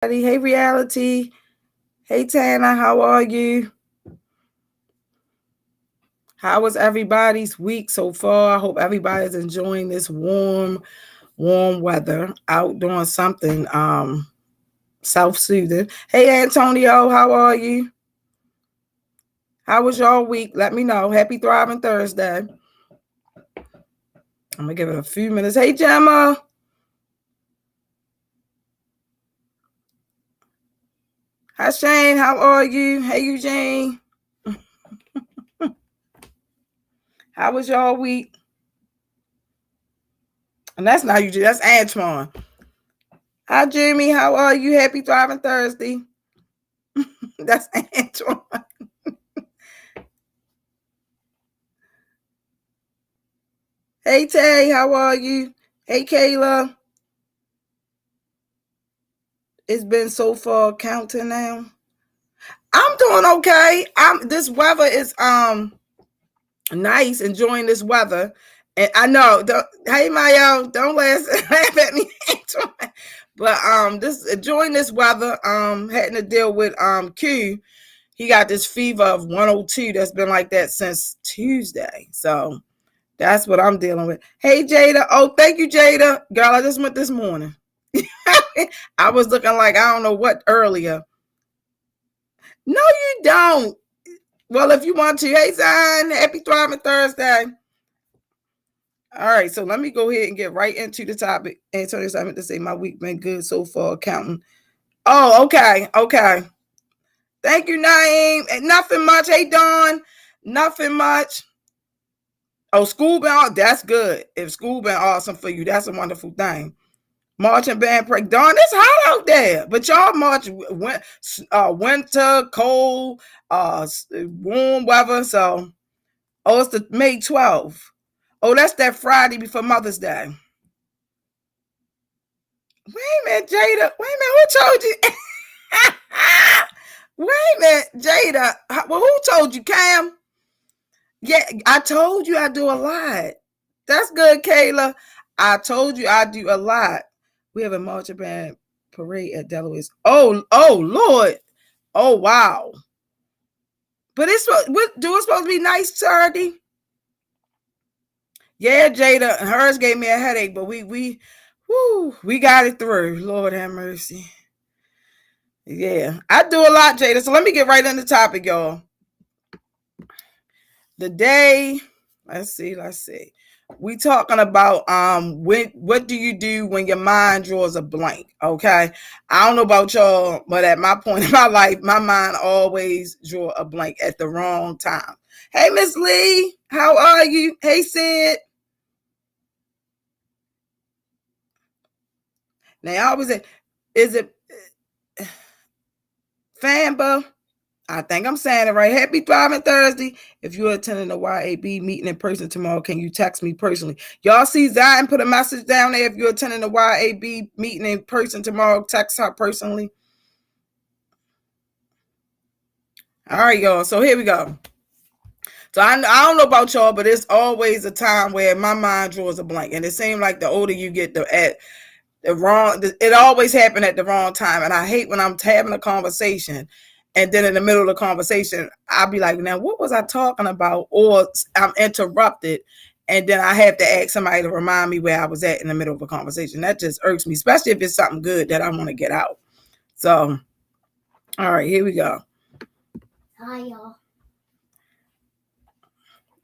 Hey, Reality. Hey, Tana. How are you? How was everybody's week so far? I hope everybody's enjoying this warm weather out doing something self-soothing. Hey, Antonio. How are you? How was your week? Let me know. Happy Thriving Thursday. I'm going to give it a few minutes. Hey, Gemma. Hi, Shane. How are you? Hey, Eugene. How was your week? And that's not Eugene. That's Antoine. Hi, Jimmy. How are you? Happy Thriving Thursday. That's Antoine. Hey, Tay. How are you? Hey, Kayla. It's been so far counting now. I'm doing okay. This weather is nice, enjoying this weather. And I know, hey Mayo, don't laugh at me. But this enjoying this weather, having to deal with Q. He got this fever of 102 that's been like that since Tuesday. So that's what I'm dealing with. Hey Jada. Oh, thank you, Jada. Girl, I just went this morning. I was looking like I don't know what earlier. No, you don't. Well, if you want to, hey Zion, happy Thriving Thursday. All right, so let me go ahead and get right into the topic. Antonio, I meant to say my week been good so far, counting. Oh, okay. Thank you, Naeem. And nothing much. Hey, Dawn. Nothing much. Oh, school been that's good. If school been awesome for you, that's a wonderful thing. Marching band break. Dawn, it's hot out there, but y'all march winter, cold, warm weather. So, oh, it's the May 12th. Oh, that's that Friday before Mother's Day. Wait a minute, Jada. Wait a minute, who told you? Wait a minute, Jada. Well, who told you, Cam? Yeah, I told you I do a lot. That's good, Kayla. I told you I do a lot. We have a marching band parade at Delaware's. Oh, Lord. Oh, wow. But it's supposed to be nice Saturday? Yeah, Jada. Hers gave me a headache, but we got it through. Lord have mercy. Yeah, I do a lot, Jada. So let me get right on the topic, y'all. The day, let's see. We talking about what do you do when your mind draws a blank? Okay. I don't know about y'all, but at my point in my life, my mind always draw a blank at the wrong time. Hey, Miss Lee, how are you? Hey, Sid. Now I always say, is it Famba? I think I'm saying it right. Happy Thriving Thursday. If you're attending the YAB meeting in person tomorrow, can you text me personally? Y'all see Zion put a message down there. If you're attending the YAB meeting in person tomorrow, text her personally. All right, y'all. So here we go. So I don't know about y'all, but it's always a time where my mind draws a blank. And it seems like the older you get, it always happened at the wrong time. And I hate when I'm having a conversation and then in the middle of the conversation, I'll be like, now what was I talking about? Or I'm interrupted. And then I have to ask somebody to remind me where I was at in the middle of a conversation. That just irks me, especially if it's something good that I want to get out. So, all right, here we go. Hi, y'all.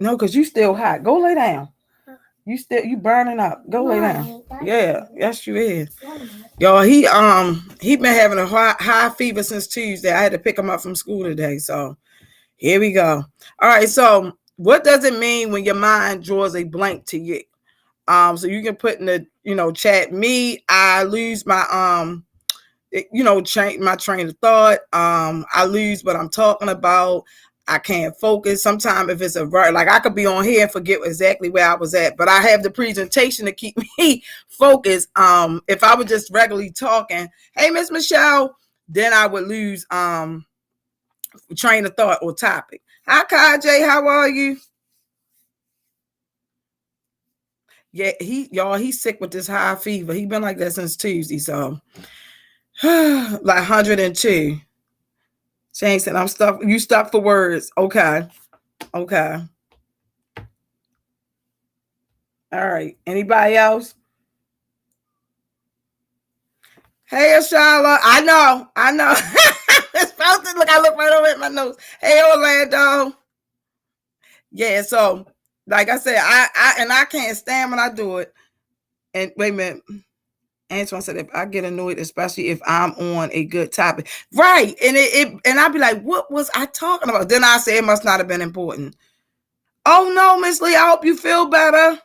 No, because you still hot. Go lay down. You burning up. Go lay down. Yeah, yes you is. Y'all, he been having a high fever since Tuesday. I had to pick him up from school today. So here we go. All right, so what does it mean when your mind draws a blank to you? So you can put in the chat. Me, I lose my change my train of thought. I lose what I'm talking about. I can't focus. Sometimes if it's like I could be on here and forget exactly where I was at, but I have the presentation to keep me focused. If I was just regularly talking, hey, Miss Michelle, then I would lose train of thought or topic. Hi, Kajay, how are you? Yeah, he's sick with this high fever. He's been like that since Tuesday. So Like 102. Shane said, I'm stuck. You stuck for words. Okay. Okay. All right. Anybody else? Hey, Charlotte. I know. I know. It's supposed to look. I look right over at my nose. Hey, Orlando. Yeah. So, like I said, I can't stand when I do it. And wait a minute. Antoine said, if I get annoyed, especially if I'm on a good topic, right? And I'd be like, what was I talking about? Then I say it must not have been important. Oh no, Miss Lee, I hope you feel better.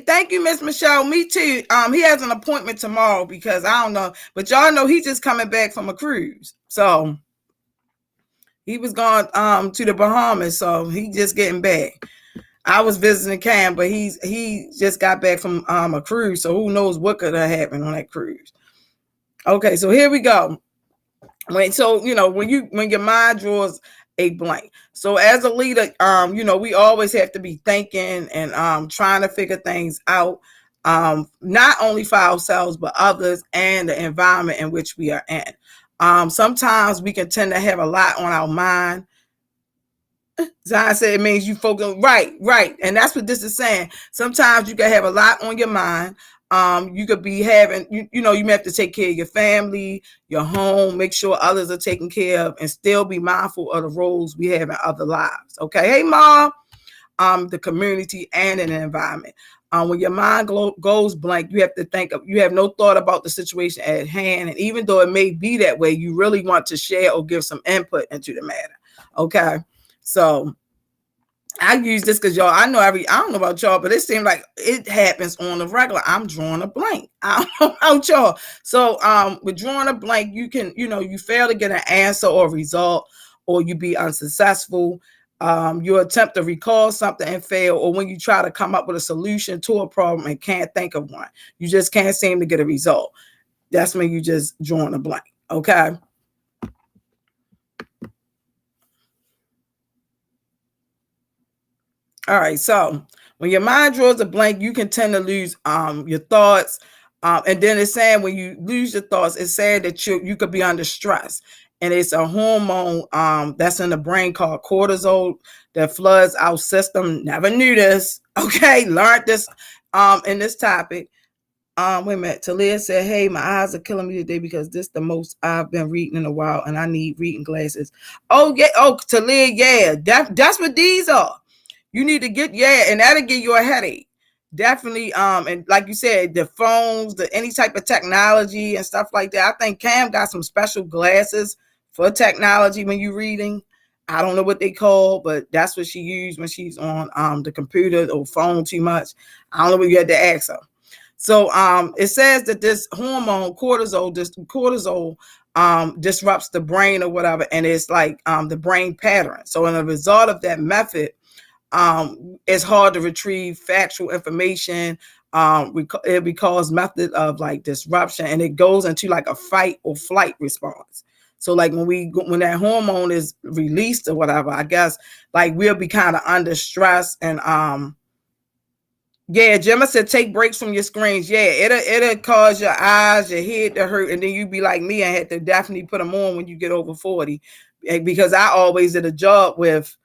Thank you, Miss Michelle. Me too. He has an appointment tomorrow because I don't know, but y'all know he's just coming back from a cruise. So he was going to the Bahamas, so he just getting back. I was visiting Cam, but he just got back from a cruise, so who knows what could have happened on that cruise. Okay, so here we go. When your mind draws a blank. So as a leader, we always have to be thinking and trying to figure things out, not only for ourselves but others and the environment in which we are in. Sometimes we can tend to have a lot on our mind. Zion said it means you focus right. And that's what this is saying. Sometimes you can have a lot on your mind. You could be having, you may have to take care of your family, your home, make sure others are taken care of, and still be mindful of the roles we have in other lives. Okay. Hey, Mom. The community and an environment. When your mind goes blank, you have to you have no thought about the situation at hand. And even though it may be that way, you really want to share or give some input into the matter. Okay. So I use this because y'all, I don't know about y'all, but it seems like it happens on the regular. I'm drawing a blank. I don't know about y'all. So with drawing a blank, you can, you fail to get an answer or result, or you be unsuccessful. You attempt to recall something and fail, or when you try to come up with a solution to a problem and can't think of one, you just can't seem to get a result. That's when you just drawing a blank. Okay. All right, so when your mind draws a blank, you can tend to lose your thoughts. And then it's saying when you lose your thoughts, it's saying that you could be under stress. And it's a hormone that's in the brain called cortisol that floods our system. Never knew this. Okay, learned this in this topic. Wait a minute. Talia said, hey, my eyes are killing me today because this is the most I've been reading in a while and I need reading glasses. Oh, yeah. Oh, Talia, yeah. That's what these are. You need to and that'll give you a headache. Definitely. And like you said, the phones, any type of technology and stuff like that. I think Cam got some special glasses for technology when you're reading. I don't know what they call, but that's what she used when she's on the computer or phone too much. I don't know what you had to ask her. So it says that this hormone cortisol disrupts the brain or whatever, and it's like the brain pattern. So in the result of that method, it's hard to retrieve factual information. It becomes method of like disruption, and it goes into like a fight or flight response. So like when that hormone is released or whatever, I guess like we'll be kind of under stress. And Gemma said take breaks from your screens. Yeah, it'll cause your eyes, your head to hurt, and then you be like me. I had to definitely put them on when you get over 40, because I always did a job with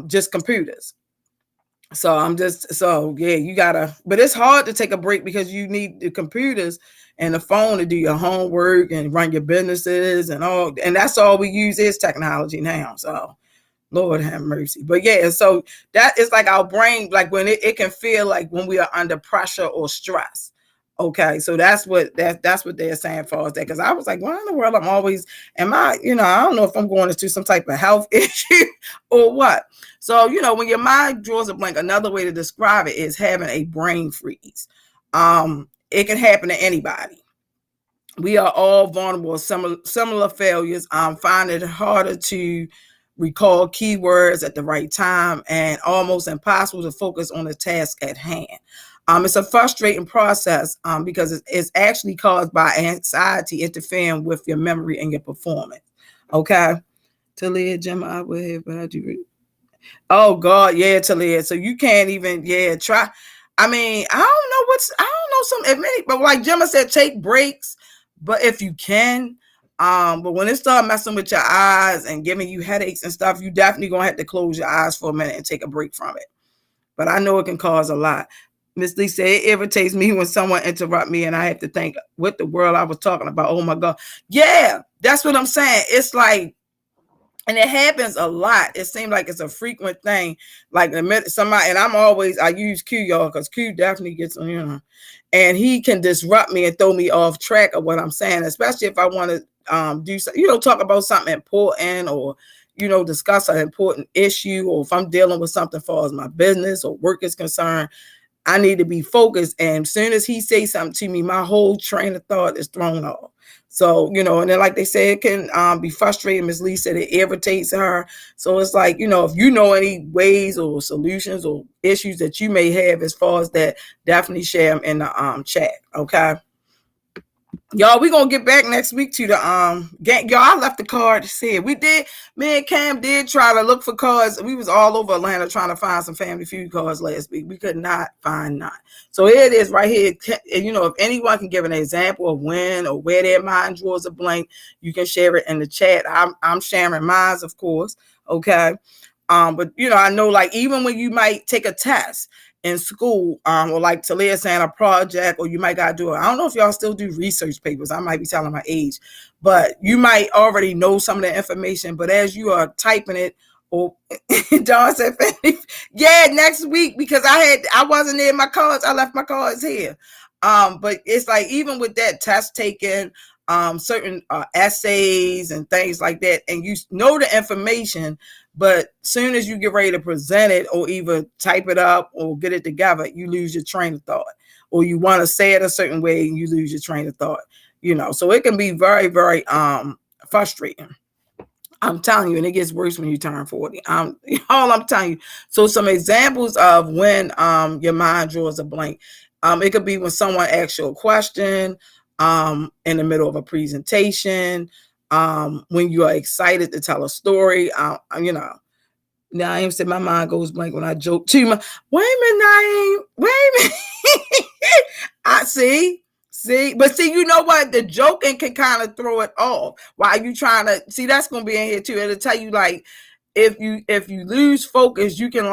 just computers. So you gotta, but it's hard to take a break because you need the computers and the phone to do your homework and run your businesses and all, and that's all we use is technology now. So Lord have mercy. But yeah, so that is like our brain, like when it can feel like when we are under pressure or stress. Okay, so that's what they're saying for us. That because I was like, why in the world I don't know if I'm going into some type of health issue or what. So, when your mind draws a blank, another way to describe it is having a brain freeze. It can happen to anybody. We are all vulnerable to similar failures. Find it harder to recall keywords at the right time and almost impossible to focus on the task at hand. It's a frustrating process because it's actually caused by anxiety interfering with your memory and your performance. Okay. Talia, Gemma, I will have, but I do. Oh God, yeah, Talia. So you can't even, try. I mean, I don't know some, but like Gemma said, take breaks. But if you can, but when it start messing with your eyes and giving you headaches and stuff, you definitely gonna have to close your eyes for a minute and take a break from it. But I know it can cause a lot. Miss Lee said it irritates me when someone interrupt me and I have to think what the world I was talking about. Oh my God. Yeah, that's what I'm saying. It's like, and it happens a lot. It seems like it's a frequent thing. Like the minute somebody, and I use Q, y'all, because Q definitely gets and he can disrupt me and throw me off track of what I'm saying, especially if I want to do something, talk about something important, or discuss an important issue, or if I'm dealing with something as far as my business or work is concerned. I need to be focused. And as soon as he says something to me, my whole train of thought is thrown off. So, and then like they say, it can be frustrating. Ms. Lee said it irritates her. So it's like, if you know any ways or solutions or issues that you may have as far as that, definitely share them in the chat. Okay. Y'all, we gonna get back next week to the gang. Y'all, I left the card to see it. Me and Cam did try to look for cards. We was all over Atlanta trying to find some Family Feud cards last week. We could not find none. So here it is right here. If anyone can give an example of when or where their mind draws a blank, you can share it in the chat. I'm sharing mine, of course. Okay. But I know, like, even when you might take a test in school, or like Talia saying, a project, or you might gotta do it. I don't know if y'all still do research papers. I might be telling my age, but you might already know some of the information. But as you are typing it, or John said, yeah, next week, because I wasn't in my cards. I left my cards here. But it's like, even with that test taken, certain essays and things like that, and you know the information, but soon as you get ready to present it or either type it up or get it together, you lose your train of thought, or you want to say it a certain way and you lose your train of thought. So it can be very, very frustrating. I'm telling you, and it gets worse when you turn 40. All I'm telling you. So some examples of when your mind draws a blank. It could be when someone asks you a question in the middle of a presentation, when you are excited to tell a story. Now I ain't said my mind goes blank when I joke too much. Wait a minute, Naeem. Wait a minute. I see. But you know what? The joking can kind of throw it off. While you trying to see, that's gonna be in here too. It'll tell you, like, if you lose focus, you can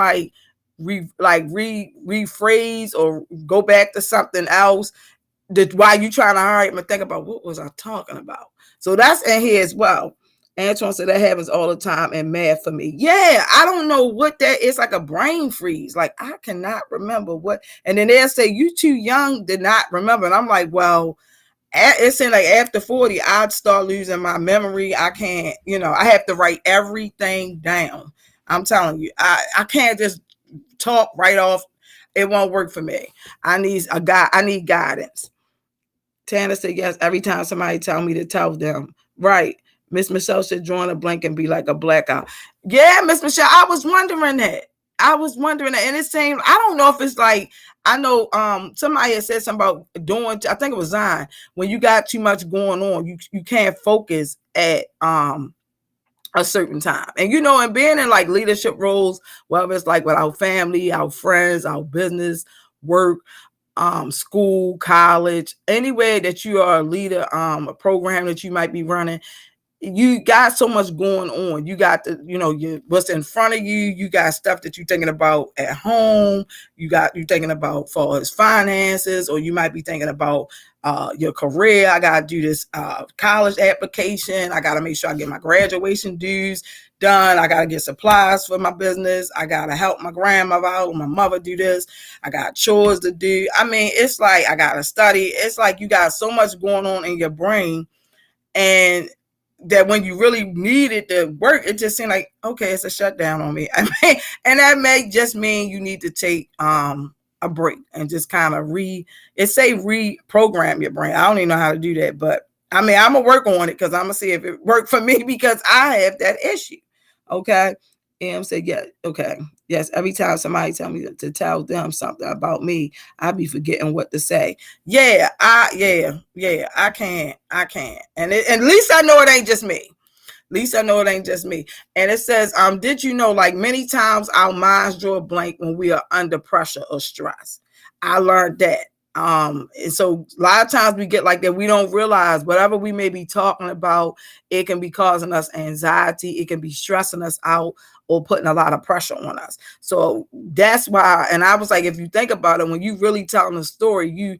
rephrase or go back to something else. While you trying to hurry up and think about what was I talking about. So that's in here as well. Antoine said that happens all the time in math for me. Yeah, I don't know what that is. Like a brain freeze. Like, I cannot remember what. And then they'll say, you too young to not remember. And I'm like, well, it seems like after 40, I'd start losing my memory. I can't, I have to write everything down. I'm telling you, I can't just talk right off. It won't work for me. I need guidance. Tana said, yes, every time somebody tell me to tell them. Right. Miss Michelle said, drawing a blank and be like a blackout. Yeah, Miss Michelle, I was wondering that. And it seemed, I don't know if it's like, I know somebody had said something about doing, I think it was Zion, when you got too much going on, you can't focus at a certain time. And and being in like leadership roles, whether it's like with our family, our friends, our business, work, school, college, anywhere that you are a leader, a program that you might be running, you got so much going on. You got what's in front of you. You got stuff that you're thinking about at home. You're thinking about for as finances, or you might be thinking about your career. I got to do this college application. I got to make sure I get my graduation dues done. I got to get supplies for my business. I got to help my grandmother out, or my mother do this. I got chores to do. I mean, it's like I got to study. It's like you got so much going on in your brain, and that when you really need it to work, it just seemed like, okay, it's a shutdown on me. And that may just mean you need to take a break and just kind of reprogram your brain. I don't even know how to do that, but I mean, I'm gonna work on it, because I'm gonna see if it worked for me, because I have that issue. Okay. And said, yeah, okay. Yes, every time somebody tell me to tell them something about me, I be forgetting what to say. Yeah, I can't. And at least I know it ain't just me. And it says, did you know, like, many times our minds draw a blank when we are under pressure or stress? I learned that. And so a lot of times we get like that. We don't realize whatever we may be talking about, it can be causing us anxiety. It can be stressing us out or putting a lot of pressure on us. So that's why. And I was like, if you think about it, when you really telling a story, you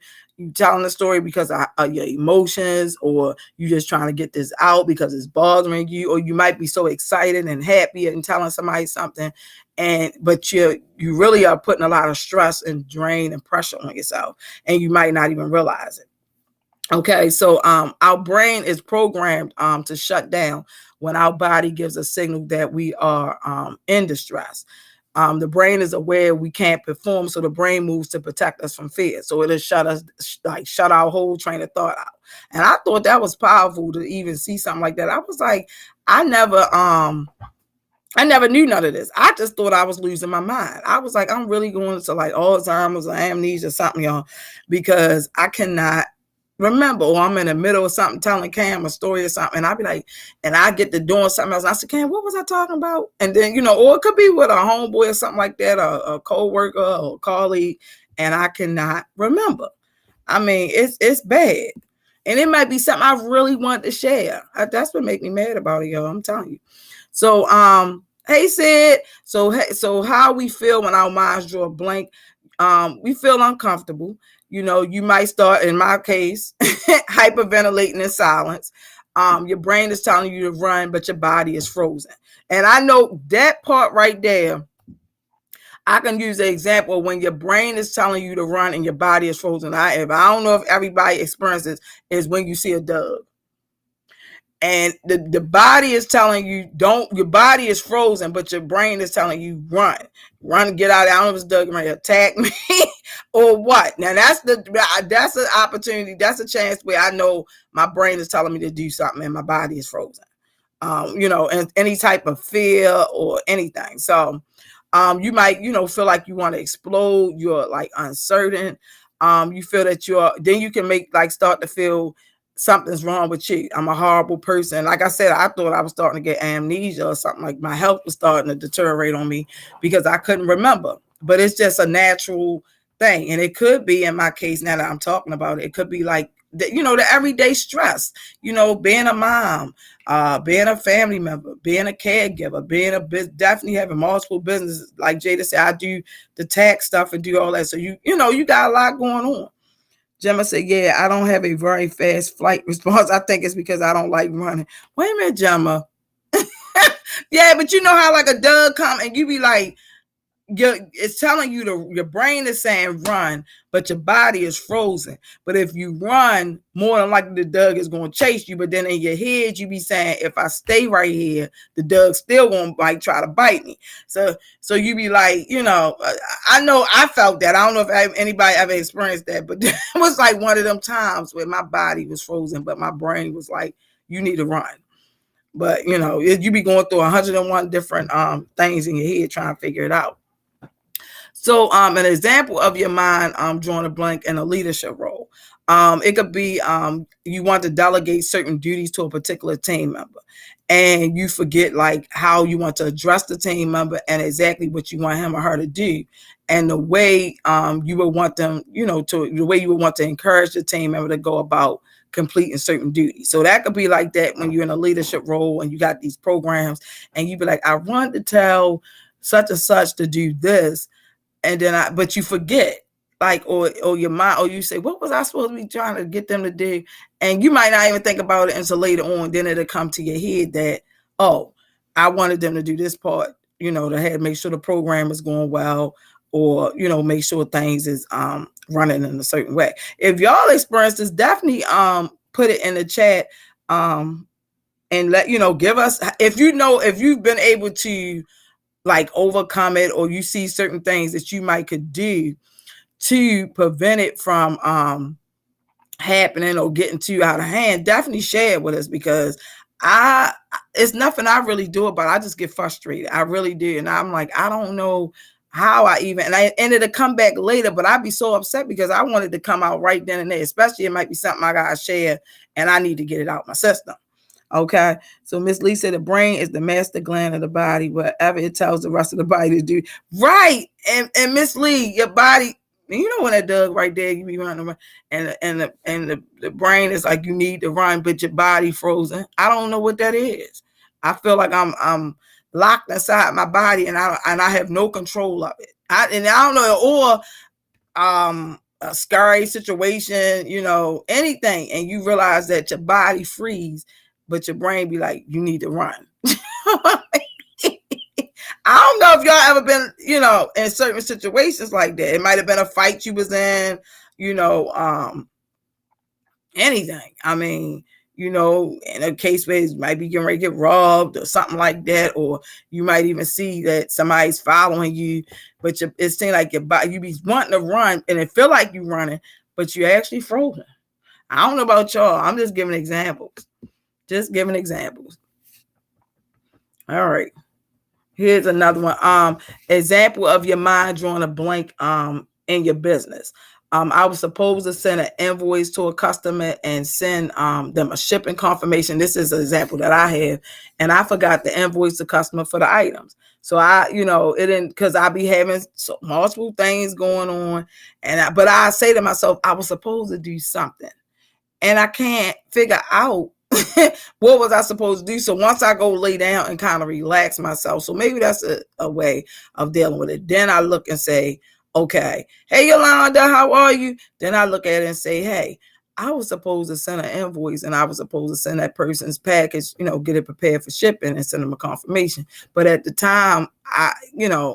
telling the story because of your emotions, or you just trying to get this out because it's bothering you, or you might be so excited and happy and telling somebody something, but you really are putting a lot of stress and drain and pressure on yourself, and you might not even realize it. Okay, so our brain is programmed to shut down when our body gives a signal that we are in distress. The brain is aware we can't perform, so the brain moves to protect us from fear. So it'll shut our whole train of thought out. And I thought that was powerful to even see something like that. I was like, I never knew none of this. I just thought I was losing my mind. I was like, I'm really going to like Alzheimer's or amnesia or something, y'all, because I cannot remember, or I'm in the middle of something telling Cam a story or something, and I'd be like, and I get to doing something else. And I said, Cam, what was I talking about? And then, or it could be with a homeboy or something like that, a co-worker or a colleague, and I cannot remember. I mean, it's bad. And it might be something I really want to share. That's what make me mad about it, y'all. I'm telling you. So, hey Sid. So how we feel when our minds draw a blank? We feel uncomfortable. You might start, in my case, hyperventilating in silence. Your brain is telling you to run, but your body is frozen. And I know that part right there. I can use the example when your brain is telling you to run and your body is frozen. I don't know if everybody experiences is when you see a dove. And the body is telling you don't. Your body is frozen, but your brain is telling you run, get out. I don't know if it's Doug ready to attack me or what. Now that's an opportunity. That's a chance where I know my brain is telling me to do something and my body is frozen. And any type of fear or anything. So, you might feel like you want to explode. You're like uncertain. You feel that then you can start to feel something's wrong with you. I'm a horrible person. Like I said, I thought I was starting to get amnesia or something. Like my health was starting to deteriorate on me because I couldn't remember. But it's just a natural thing. And it could be, in my case, now that I'm talking about it, it could be like, the everyday stress, being a mom, being a family member, being a caregiver, definitely having multiple businesses. Like Jada said, I do the tax stuff and do all that. So you got a lot going on. Gemma said, yeah, I don't have a very fast flight response. I think it's because I don't like running. Wait a minute, Gemma. Yeah, but you know how like a dove come and you be like, it's telling you your brain is saying run, but your body is frozen. But if you run, more than likely the dog is going to chase you. But then in your head, you be saying, if I stay right here, the dog still going to try to bite me. So you be like, I know I felt that. I don't know if anybody ever experienced that, but it was like one of them times where my body was frozen, but my brain was like, you need to run. But you be going through 101 different things in your head trying to figure it out. So an example of your mind drawing a blank in a leadership role. It could be you want to delegate certain duties to a particular team member, and you forget like how you want to address the team member and exactly what you want him or her to do, and the way you would want them, the way you would want to encourage the team member to go about completing certain duties. So that could be like that when you're in a leadership role and you got these programs, and you be like, I want to tell such and such to do this. And then but you forget, like, or your mind, or you say, what was I supposed to be trying to get them to do? And you might not even think about it until later on. Then it'll come to your head that, oh, I wanted them to do this part, to make sure the program is going well, or, make sure things is running in a certain way. If y'all experience this, definitely put it in the chat and let, give us, if you've been able to like overcome it, or you see certain things that you might could do to prevent it from happening or getting too out of hand, definitely share it with us, because it's nothing I really do about it. I just get frustrated. I really do. And I'm like, I don't know how and I ended to come back later, but I'd be so upset because I wanted to come out right then and there, especially it might be something I gotta share and I need to get it out my system. Okay, so Miss Lee said the brain is the master gland of the body, whatever it tells the rest of the body to do. Right, and Miss Lee, your body, And you know when that Doug right there, you be running around, and the brain is like you need to run, but your body frozen. I don't know what that is. I feel like I'm locked inside my body, and I have no control of it. I don't know, or a scary situation, anything, and you realize that your body freeze, but your brain be like, you need to run. I don't know if y'all ever been, in certain situations like that. It might have been a fight you was in, you know, anything. I mean, in a case where you might be getting ready to get robbed or something like that, or you might even see that somebody's following you, but it seems like your body, you be wanting to run and it feel like you running, but you're actually frozen. I don't know about y'all. I'm just giving examples. Just giving examples. All right. Here's another one. Example of your mind drawing a blank in your business. I was supposed to send an invoice to a customer and send them a shipping confirmation. This is an example that I have, and I forgot to invoice the customer for the items. So it didn't, because I be having multiple things going on, but I say to myself, I was supposed to do something, and I can't figure out what was I supposed to do. So once I go lay down and kind of relax myself, so maybe that's a way of dealing with it. Then I look and say, okay, hey Yolanda, how are you? Then I look at it and say, hey, I was supposed to send an invoice, and I was supposed to send that person's package, get it prepared for shipping and send them a confirmation. But at the time, I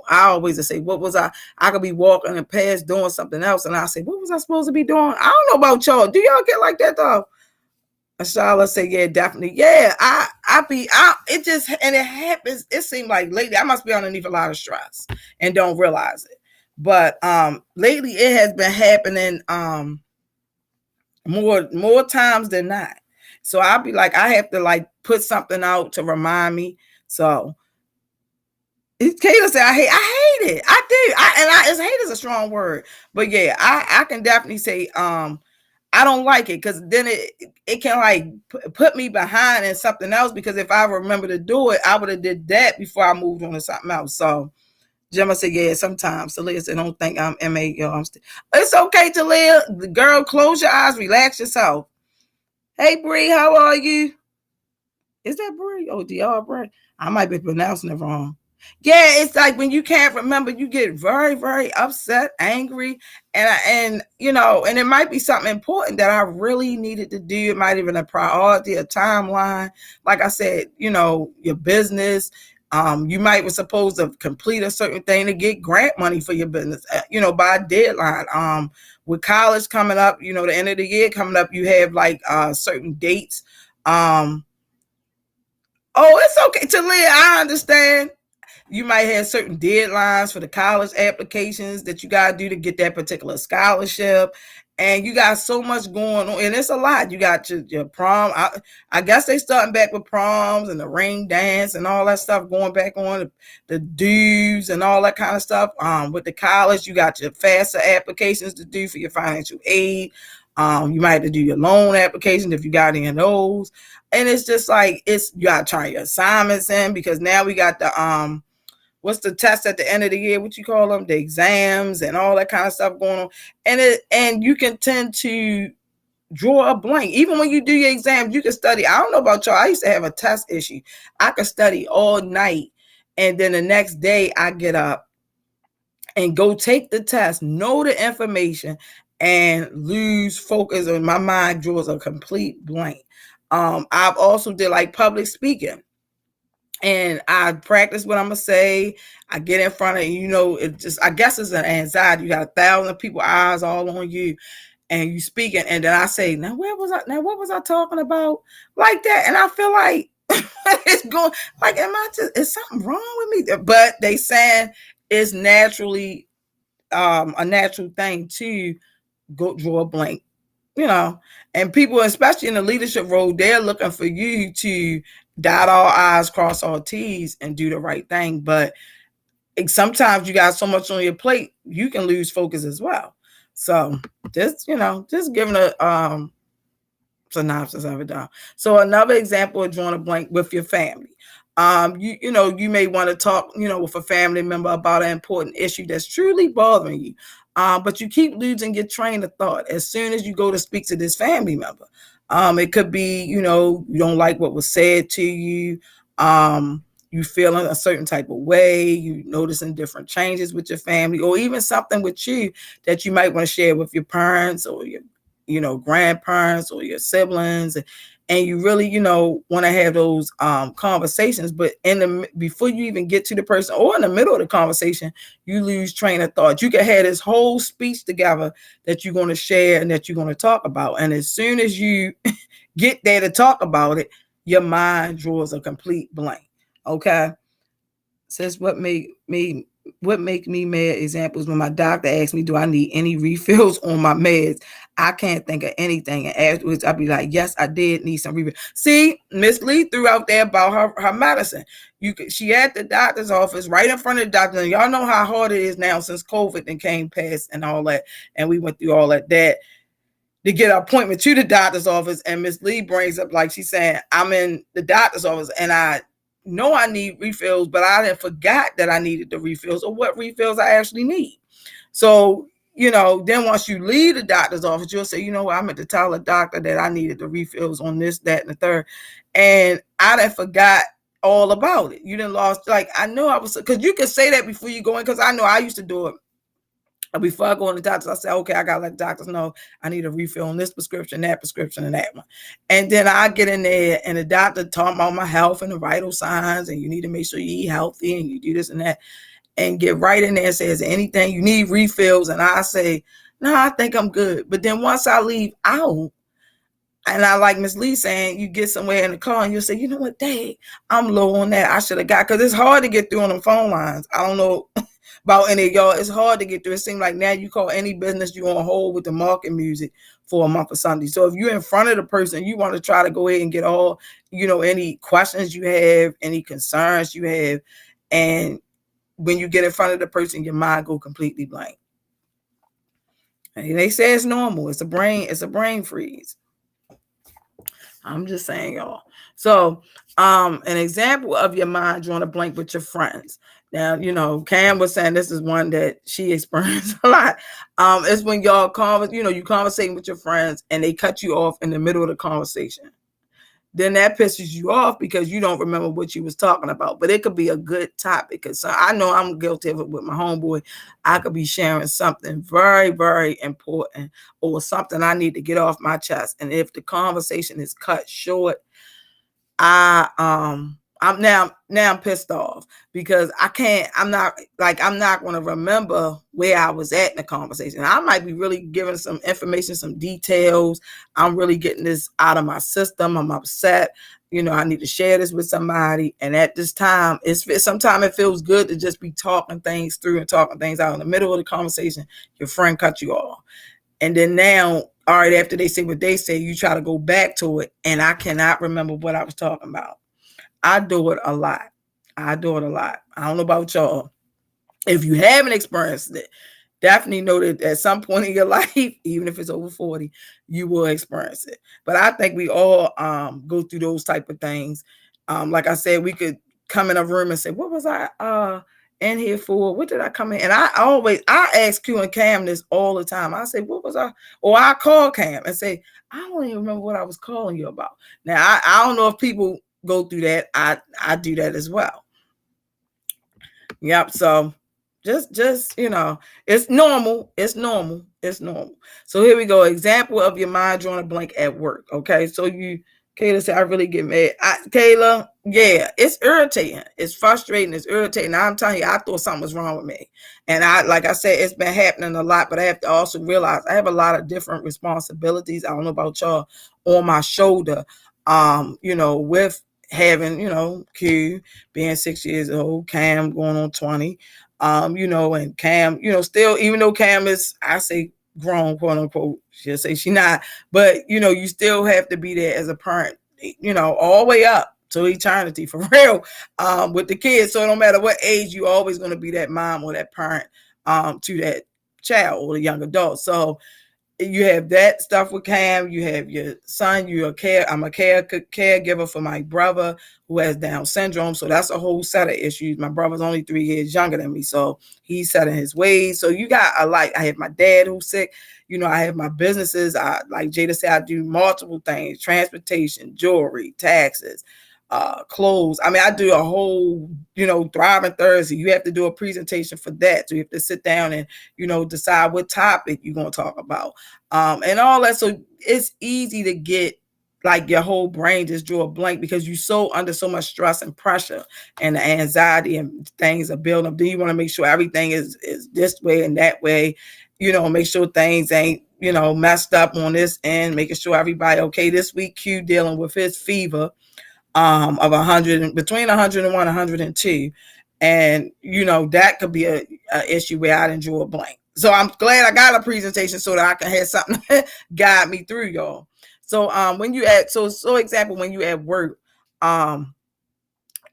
always say, what was I could be walking and past doing something else, and I say, what was I supposed to be doing? I don't know about y'all. Do y'all get like that though? Ashala say, yeah, definitely. Yeah, it happens. It seemed like lately I must be underneath a lot of stress and don't realize it. But lately it has been happening more times than not. So I'll be like, I have to like put something out to remind me. So Kayla said, I hate it. I do. Hate is a strong word. But yeah, I can definitely say I don't like it, because then it can like put me behind in something else, because if I remember to do it, I would have did that before I moved on to something else. So Gemma said, yeah, sometimes. Talia said, don't think I'm MA. It's okay, Talia. The girl, close your eyes, relax yourself. Hey, Bree, how are you? Is that Bree? Oh, DR Bree. I might be pronouncing it wrong. Yeah, it's like when you can't remember, you get very, very upset, angry, and it might be something important that I really needed to do. It might even a priority, a timeline. Like I said, your business. You might was supposed to complete a certain thing to get grant money for your business, by a deadline. With college coming up, the end of the year coming up, you have like certain dates. Oh, it's okay, Talia. I understand. You might have certain deadlines for the college applications that you got to do to get that particular scholarship. And you got so much going on. And it's a lot. You got your prom. I guess they starting back with proms and the ring dance and all that stuff going back on, the dues and all that kind of stuff. With the college, you got your FAFSA applications to do for your financial aid. You might have to do your loan application if you got any of those. And it's just like, you got to turn your assignments in, because now we got the what's the test at the end of the year? What you call them? The exams and all that kind of stuff going on. And you can tend to draw a blank. Even when you do your exams, you can study. I don't know about y'all. I used to have a test issue. I could study all night, and then the next day I get up and go take the test, know the information, and lose focus, and my mind draws a complete blank. I've also did like public speaking. And I practice what I'm gonna say. I get in front of it just, I guess it's an anxiety. You got 1,000 people eyes all on you, and you speaking, and then I say, now what was I talking about? Like that. And I feel like it's going like, is something wrong with me? But they saying it's naturally a natural thing to go draw a blank. And people, especially in the leadership role, they're looking for you to dot all I's, cross all T's, and do the right thing. But sometimes you got so much on your plate, you can lose focus as well. So just giving a synopsis of it down. So another example of drawing a blank with your family. You may want to talk, with a family member about an important issue that's truly bothering you. But you keep losing your train of thought as soon as you go to speak to this family member. It could be, you don't like what was said to you. You feeling a certain type of way. You noticing different changes with your family, or even something with you that you might want to share with your parents or your, grandparents or your siblings. And you really, want to have those conversations. But before you even get to the person, or in the middle of the conversation, you lose train of thought. You can have this whole speech together that you're going to share and that you're going to talk about. And as soon as you get there to talk about it, your mind draws a complete blank. Okay. Says what make me mad examples when my doctor asks me, do I need any refills on my meds? I can't think of anything. And afterwards, I'll be like, yes, I did need some refills. See, Miss Lee threw out there about her medicine. She at the doctor's office right in front of the doctor. And y'all know how hard it is now since COVID and came past and all that. And we went through all of that to get an appointment to the doctor's office. And Miss Lee brings up, like she's saying, I'm in the doctor's office and I know I need refills, but I didn't forgot that I needed the refills or what refills I actually need. So, then once you leave the doctor's office, you'll say, I meant to tell the doctor that I needed the refills on this, that, and the third. And I didn't forgot all about it. You didn't lost, like, I know I was, because you can say that before you go in, because I know I used to do it. Before I go to the doctor, I say, okay, I got to let the doctors know I need a refill on this prescription, and that one. And then I get in there and the doctor talking about my health and the vital signs, and you need to make sure you eat healthy and you do this and that, and get right in there and says, anything you need refills. And I say, no, I think I'm good. But then once I leave out, and I like Miss Lee saying, you get somewhere in the car and you'll say, you know what, dang, I'm low on that. I should have got, because it's hard to get through on the phone lines. I don't know about any of y'all. It's hard to get through. It seems like now you call any business, you on hold with the market music for a month or something. So if you're in front of the person, you want to try to go ahead and get all, any questions you have, any concerns you have. And when you get in front of the person, your mind go completely blank. And they say it's normal. It's a brain freeze. I'm just saying, y'all. So, an example of your mind drawing a blank with your friends. Now, Cam was saying this is one that she experienced a lot. It's when y'all you conversating with your friends and they cut you off in the middle of the conversation. Then that pisses you off because you don't remember what you was talking about. But it could be a good topic. Because I know I'm guilty of it with my homeboy. I could be sharing something very, very important or something I need to get off my chest. And if the conversation is cut short, I'm pissed off because I'm not going to remember where I was at in the conversation. I might be really giving some information, some details. I'm really getting this out of my system. I'm upset. I need to share this with somebody. And at this time, sometimes it feels good to just be talking things through and talking things out. In the middle of the conversation, your friend cut you off. And then now, all right, after they say what they say, you try to go back to it. And I cannot remember what I was talking about. I do it a lot. I don't know about y'all. If you haven't experienced it, definitely know that at some point in your life, even if it's over 40, you will experience it. But I think we all go through those type of things. Like I said, we could come in a room and say, what was I in here for? What did I come in? And I ask Q and Cam this all the time. I say, what was I? Or I call Cam and say, I don't even remember what I was calling you about. Now, I don't know if people go through that. I do that as well. Yep. So just it's normal. So here we go. Example of your mind drawing a blank at work. Okay. So Kayla said, I really get mad. Kayla, yeah, it's irritating. It's frustrating. It's irritating. I'm telling you, I thought something was wrong with me. And like I said, it's been happening a lot, but I have to also realize I have a lot of different responsibilities. I don't know about y'all, on my shoulder, with having, Q being 6 years old, Cam going on 20, and Cam, still, even though Cam is, I say, grown, quote unquote, she'll say she not, but you still have to be there as a parent, all the way up to eternity for real, with the kids. So no matter what age, you always going to be that mom or that parent to that child or the young adult. So you have that stuff with Cam. You have your son. I'm a caregiver for my brother who has Down syndrome. So that's a whole set of issues. My brother's only 3 years younger than me, so he's set in his ways. So you got a like. I have my dad who's sick. I have my businesses. I like Jada said, I do multiple things: transportation, jewelry, taxes, clothes. I mean, I do a whole, Thriving Thursday. You have to do a presentation for that. So you have to sit down and, decide what topic you're going to talk about, and all that. So it's easy to get like your whole brain just draw a blank because you're so under so much stress and pressure and the anxiety and things are building up. Then you want to make sure everything is this way and that way, make sure things ain't, messed up on this end, making sure everybody okay. This week, Q dealing with his fever of 100, between 101 and 102. And, that could be a issue where I didn't draw a blank. So I'm glad I got a presentation so that I can have something guide me through, y'all. So when you at example, when you at work,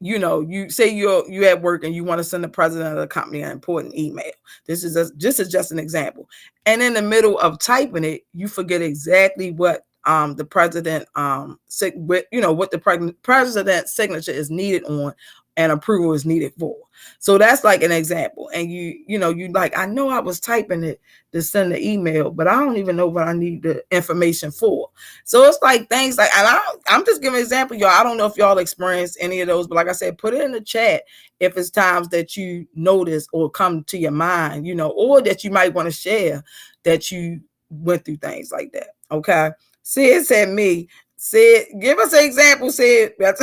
you say you at work and you want to send the president of the company an important email. This is just an example. And in the middle of typing it, you forget exactly what the president what the president's signature is needed on and approval is needed for. So that's like an example. And you like, I know I was typing it to send the email, but I don't even know what I need the information for. So it's like things like, and I'm just giving an example, y'all. I don't know if y'all experienced any of those, but like I said, put it in the chat if it's times that you notice or come to your mind, or that you might want to share that you went through things like that. Okay. Sid said me. Sid, give us an example, Sid. That's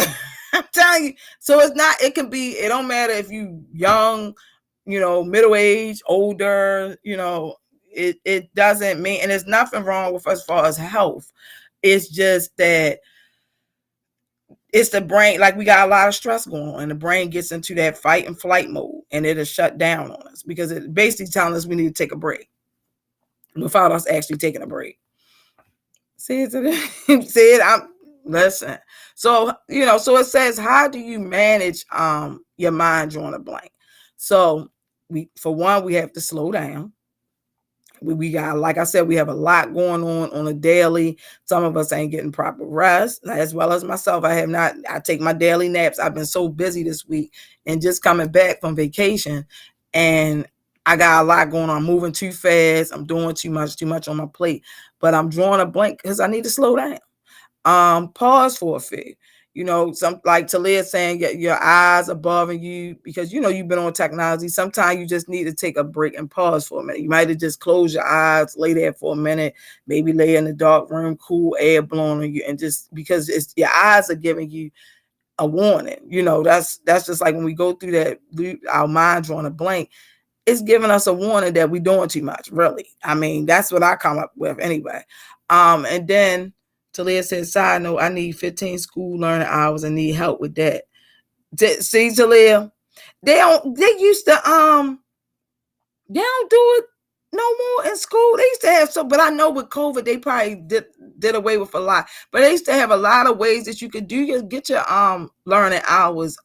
I'm telling you. So it can be, it don't matter if you young, middle age, older, it doesn't mean, and there's nothing wrong with us as far as health. It's just that it's the brain, like we got a lot of stress going on and the brain gets into that fight and flight mode and it'll shut down on us because it basically telling us we need to take a break without us actually taking a break. I'm listen. So, so it says, how do you manage your mind drawing a blank? So for one, we have to slow down. We got, like I said, we have a lot going on a daily. Some of us ain't getting proper rest, as well as myself. I take my daily naps. I've been so busy this week and just coming back from vacation, and I got a lot going on. I'm moving too fast. I'm doing too much on my plate, but I'm drawing a blank because I need to slow down. Pause for a few. Some like Talia saying your eyes are bothering you because you've been on technology. Sometimes you just need to take a break and pause for a minute. You might have just closed your eyes, lay there for a minute, maybe lay in the dark room, cool air blowing on you, and just because it's your eyes are giving you a warning. That's just like when we go through that, our mind drawing a blank. It's giving us a warning that we're doing too much. Really, I mean, that's what I come up with anyway. And then Talia said, side note, I need 15 school learning hours and need help with that. See, Talia, they used to, they don't do it no more in school. They used to have but I know with COVID, they probably did away with a lot, but they used to have a lot of ways that you could get your, learning hours,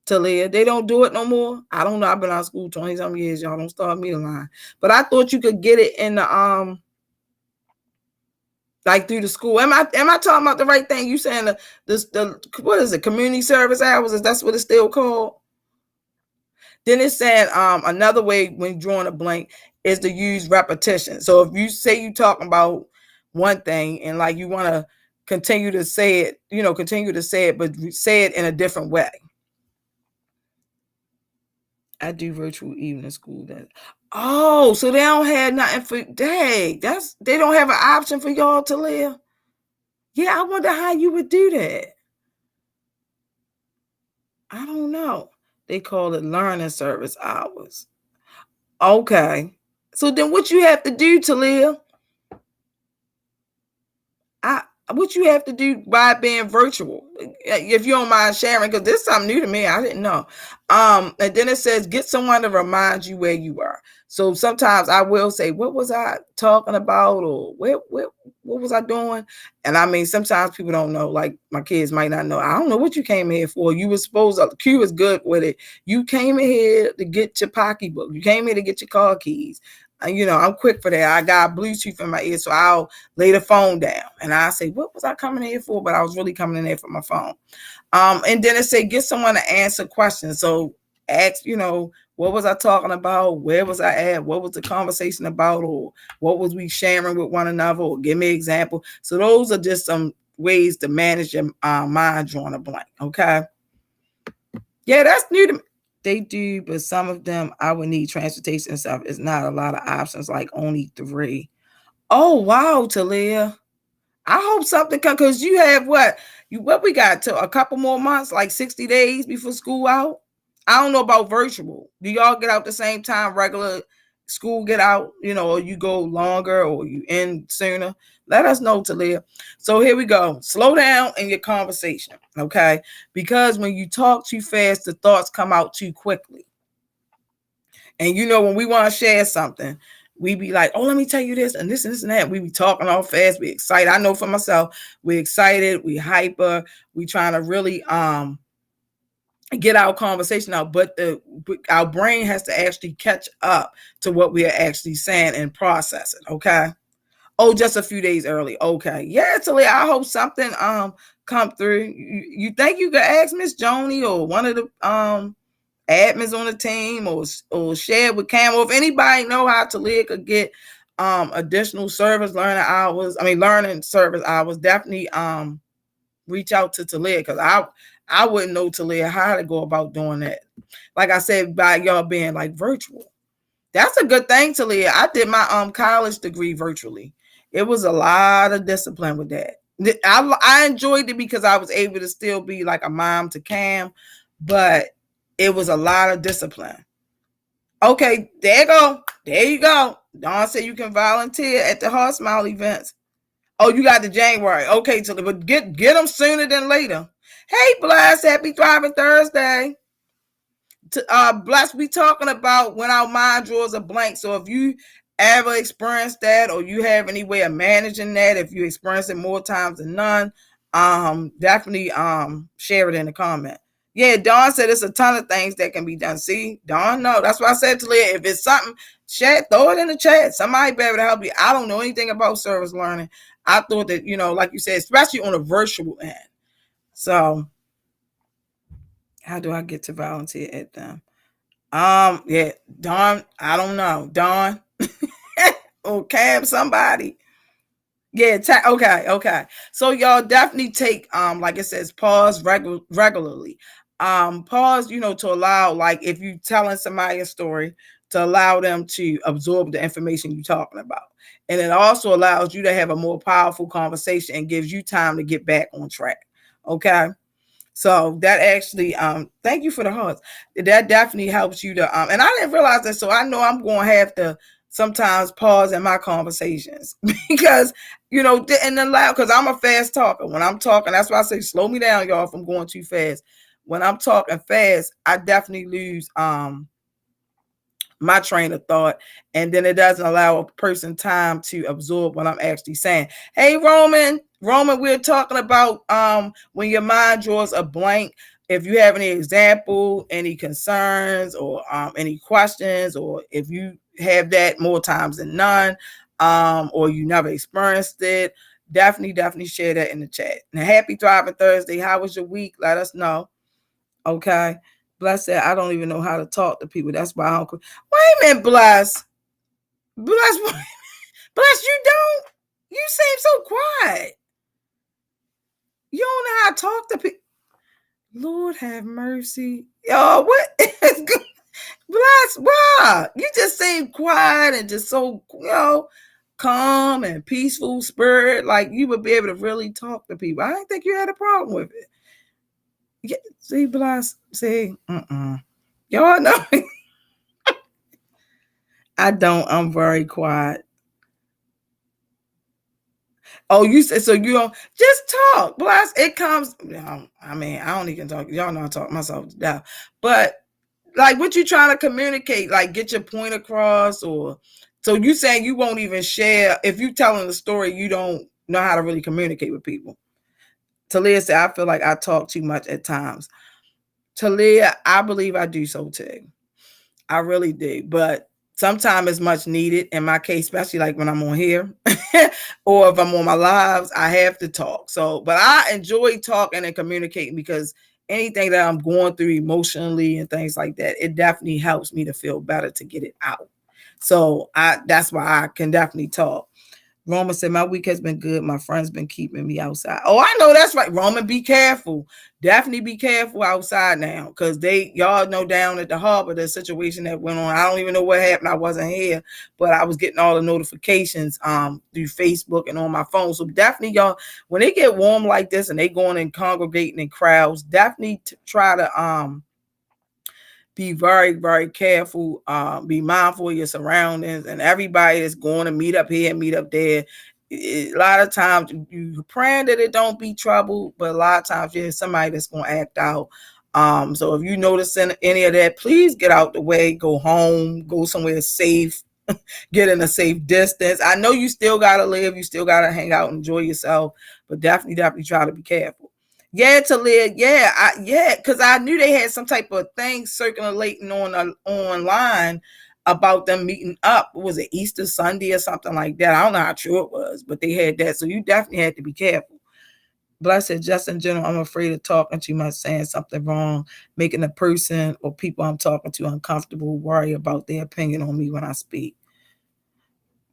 Talia. They don't do it no more. I don't know. I've been out of school 20 some years. Y'all don't start me a line, but I thought you could get it in the, like through the school. Am I talking about the right thing? You saying the what is it? Community service hours? Is that's what it's still called? Then it's saying another way when drawing a blank is to use repetition. So if you say you talking about one thing and like you want to continue to say it, but say it in a different way. I do virtual evening school. Oh, so they don't have nothing for they don't have an option for y'all to live. Yeah, I wonder how you would do that. I don't know. They call it learning service hours. Okay. So then what you have to do to live? What you have to do by being virtual, if you don't mind sharing, because this is something new to me. I didn't know. And then it says get someone to remind you where you are. So sometimes I will say, what was I talking about, or what was I doing? And I mean, sometimes people don't know, like my kids might not know. I don't know what you came here for. You were supposed to, Q is good with it. You came in here to get your pocketbook. You came here to get your car keys. I'm quick for that. I got Bluetooth in my ear, so I'll lay the phone down and I say, what was I coming in here for? But I was really coming in there for my phone. And then it say, get someone to answer questions. So ask, what was I talking about? Where was I at? What was the conversation about? Or what was we sharing with one another? Or give me an example. So those are just some ways to manage your mind drawing a blank. Okay. Yeah, that's new to me. They do, but some of them I would need transportation and stuff. It's not a lot of options, like only 3. Oh wow, Talia. I hope something comes because you have what we got to a couple more months, like 60 days before school out. I don't know about virtual. Do y'all get out the same time regular school get out, or you go longer or you end sooner? Let us know, Talia. So here we go. Slow down in your conversation, okay? Because when you talk too fast, the thoughts come out too quickly. And when we want to share something, we be like, oh, let me tell you this and this and this and that. We be talking all fast. We excited. I know for myself, we excited. We hyper. We trying to really get our conversation out. But our brain has to actually catch up to what we are actually saying and process it. Okay. Oh, just a few days early. Okay. Yeah, Talia, I hope something come through. You think you could ask Miss Joni or one of the admins on the team or share with Cam, or if anybody know how Talia could get additional learning service hours, definitely reach out to Talia, because I wouldn't know, Talia, how to go about doing that. Like I said, by y'all being like virtual. That's a good thing, Talia. I did my college degree virtually. It was a lot of discipline with that. I enjoyed it because I was able to still be like a mom to Cam, but it was a lot of discipline. Okay, there you go. There you go. Dawn said you can volunteer at the Heart Smile events. Oh, you got the January. Okay, but get them sooner than later. Hey, Blast, happy Thriving Thursday. Blast, we talking about when our mind draws a blank. So if you ever experience that, or you have any way of managing that, if you experience it more times than none, definitely share it in the comment. Yeah, Dawn said it's a ton of things that can be done. See, Dawn, no, that's why I said to Leah, if it's something, chat, throw it in the chat. Somebody be able to help you. I don't know anything about service learning. I thought that, like you said, especially on a virtual end. So how do I get to volunteer at them? Yeah, Dawn, I don't know. Dawn or Cam, somebody. Yeah, okay. So y'all definitely take like it says, pause regularly. Pause, to allow, like if you telling somebody a story, to allow them to absorb the information you're talking about. And it also allows you to have a more powerful conversation and gives you time to get back on track. Okay. So that actually, thank you for the hearts. That definitely helps you to, and I didn't realize that. So I know I'm going to have to sometimes pause in my conversations because, and allow, because I'm a fast talker. When I'm talking, that's why I say, slow me down, y'all, if I'm going too fast. When I'm talking fast, I definitely lose, my train of thought, and then it doesn't allow a person time to absorb what I'm actually saying. Hey, Roman, we're talking about when your mind draws a blank. If you have any example, any concerns, or any questions, or if you have that more times than none, or you never experienced it, definitely share that in the chat. Now, happy Thriving Thursday. How was your week? Let us know. Okay. Bless that. I don't even know how to talk to people. That's why I don't. Wait a minute, Bless. Bless, Bless, you don't. You seem so quiet. You don't know how to talk to people. Lord have mercy. Y'all, what is good? Bless, why? You just seem quiet and just so, calm and peaceful spirit. Like you would be able to really talk to people. I didn't think you had a problem with it. Yeah, see, Bless, see, y'all know. I don't. I'm very quiet. Oh, you said so you don't just talk. Plus, it comes. I mean, I don't even talk. Y'all know I talk myself to death. But like, what you trying to communicate? Like, get your point across, or so you saying you won't even share if you telling the story. You don't know how to really communicate with people. Talia said, "I feel like I talk too much at times." Talia, I believe I do so too. I really do, but Sometimes it's much needed in my case, especially like when I'm on here or if I'm on my lives, I have to talk. So, but I enjoy talking and communicating because anything that I'm going through emotionally and things like that, it definitely helps me to feel better to get it out. So that's why I can definitely talk. Roman said, my week has been good. My friend's been keeping me outside. Oh, I know that's right. Roman, be careful. Definitely be careful outside now. Because y'all know down at the harbor, the situation that went on. I don't even know what happened. I wasn't here. But I was getting all the notifications through Facebook and on my phone. So definitely, y'all, when they get warm like this and they going and congregating in crowds, definitely try to be very, very careful. Be mindful of your surroundings and everybody that's going to meet up here and meet up there. A lot of times you praying that it don't be trouble, but a lot of times there's somebody that's going to act out. So if you notice any of that, please get out the way, go home, go somewhere safe, get in a safe distance. I know you still gotta live, you still gotta hang out, enjoy yourself, but definitely try to be careful. Yeah, to live. Yeah, because I knew they had some type of thing circulating online about them meeting up. Was it Easter Sunday or something like that? I don't know how true it was, but they had that. So you definitely had to be careful. Blessed, just in general, I'm afraid of talking too much, saying something wrong, making the person or people I'm talking to uncomfortable, worry about their opinion on me when I speak.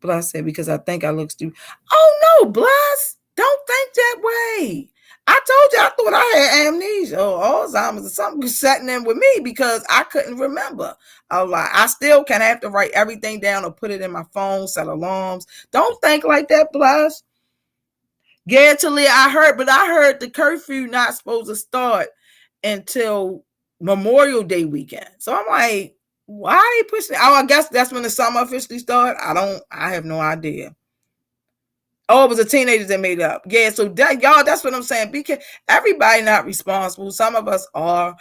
Bless said, because I think I look stupid. Oh no, Bless, don't think that way. I told you I thought I had amnesia or Alzheimer's or something was setting in with me because I couldn't remember. I was like, I still can have to write everything down or put it in my phone, set alarms. Don't think like that, Bless. Yeah, Talia, I heard the curfew not supposed to start until Memorial Day weekend. So I'm like, why are they pushing it? Oh, I guess that's when the summer officially started. I have no idea. Oh, it was the teenagers that made it up. Yeah, so y'all, that's what I'm saying. Everybody not responsible. Some of us are.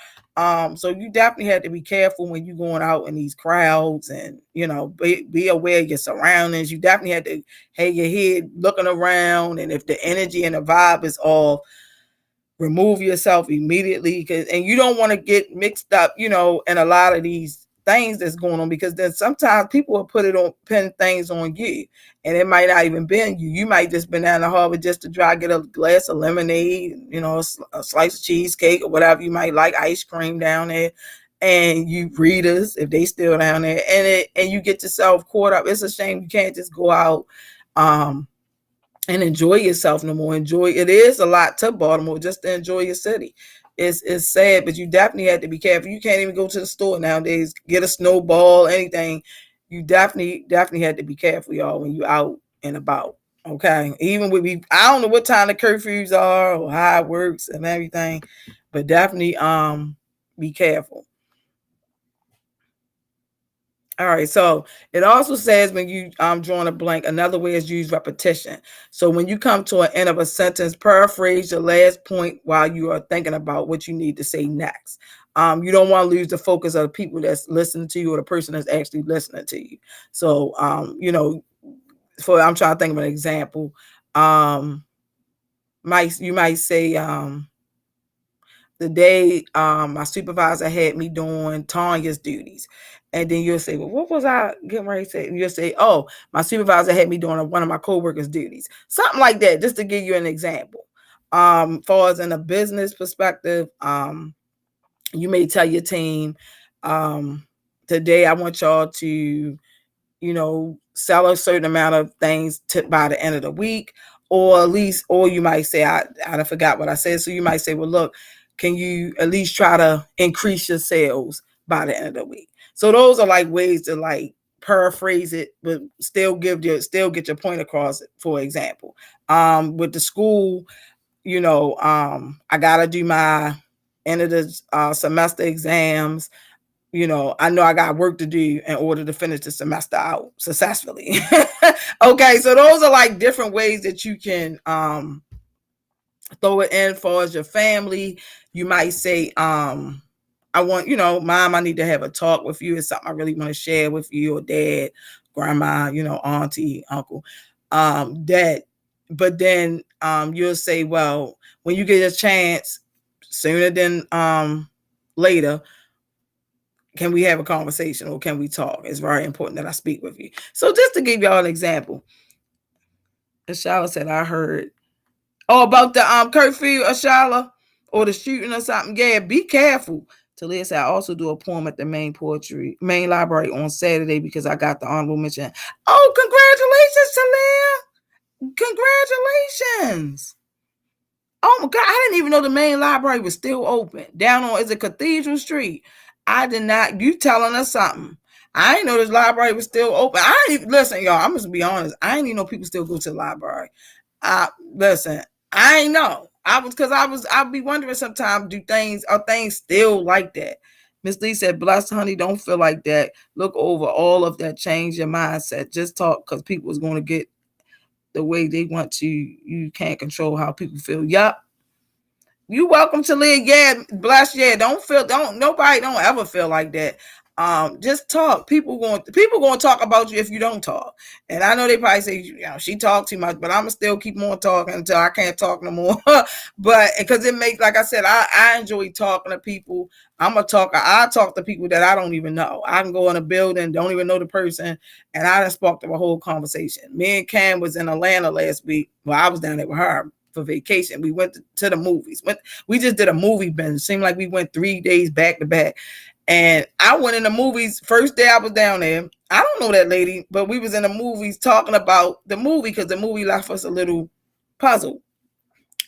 So you definitely have to be careful when you're going out in these crowds and be aware of your surroundings. You definitely have to have your head looking around, and if the energy and the vibe is off, remove yourself immediately, and you don't want to get mixed up, in a lot of these things that's going on, because then sometimes people will pin things on you, and it might not even been you. You might just been down the harbor just to try to get a glass of lemonade, a slice of cheesecake or whatever you might like, ice cream down there, and you readers, if they still down there, and you get yourself caught up. It's a shame you can't just go out and enjoy yourself no more. It is a lot to Baltimore just to enjoy your city. It's sad, but you definitely have to be careful. You can't even go to the store nowadays, get a snowball, anything. You definitely had to be careful, y'all, when you out and about. Okay. Even with I don't know what time the curfews are or how it works and everything, but definitely be careful. All right, so it also says when you drawing a blank, another way is use repetition. So when you come to an end of a sentence, paraphrase your last point while you are thinking about what you need to say next. You don't want to lose the focus of the people that's listening to you or the person that's actually listening to you. So I'm trying to think of an example. You might say the day my supervisor had me doing Tanya's duties. And then you'll say, well, what was I getting ready to say? And you'll say, oh, my supervisor had me doing one of my coworkers' duties. Something like that, just to give you an example. Far as in a business perspective, you may tell your team, today I want y'all to sell a certain amount of things by the end of the week, or at least, or you might say, I forgot what I said. So you might say, well, look, can you at least try to increase your sales by the end of the week? So those are like ways to like paraphrase it, but still get your point across. For example, with the school, I gotta do my end of the semester exams. I know I got work to do in order to finish the semester out successfully. Okay, so those are like different ways that you can throw it in. For as your family, you might say, I want, mom, I need to have a talk with you. It's something I really want to share with you, or dad, grandma, auntie, uncle, dad. But then you'll say, well, when you get a chance, sooner than later, can we have a conversation or can we talk? It's very important that I speak with you. So just to give y'all an example, Ashala said, I heard, about the curfew, Ashala, or the shooting or something. Yeah, be careful. Talia said, I also do a poem at the main library on Saturday because I got the honorable mention. Oh, congratulations, Talia. Congratulations. Oh my God, I didn't even know the main library was still open. Down on, is it Cathedral Street? I did not, you telling us something. I didn't know this library was still open. I didn't even, listen, y'all, I'm just be honest. I didn't even know people still go to the library. Listen, I ain't know. I'd be wondering sometimes, are things still like that? Miss Lee said, bless honey, don't feel like that. Look over all of that, change your mindset. Just talk because people is going to get the way they want to. You can't control how people feel. Yup. You welcome to live. Yeah, bless. Yeah, nobody don't ever feel like that. Just talk. People going to talk about you if you don't talk. And I know they probably say, she talked too much, but I'm gonna still keep on talking until I can't talk no more. But because it makes, like I said, I enjoy talking to people. I'm a talker. I talk to people that I don't even know. I can go in a building, don't even know the person, and I just sparked up a whole conversation. Me and Cam was in Atlanta last week. Well, I was down there with her for vacation. We went to the movies. We just did a movie binge. Seemed like we went 3 days back to back. And I went in the movies. First day I was down there. I don't know that lady, but we was in the movies talking about the movie because the movie left us a little puzzle.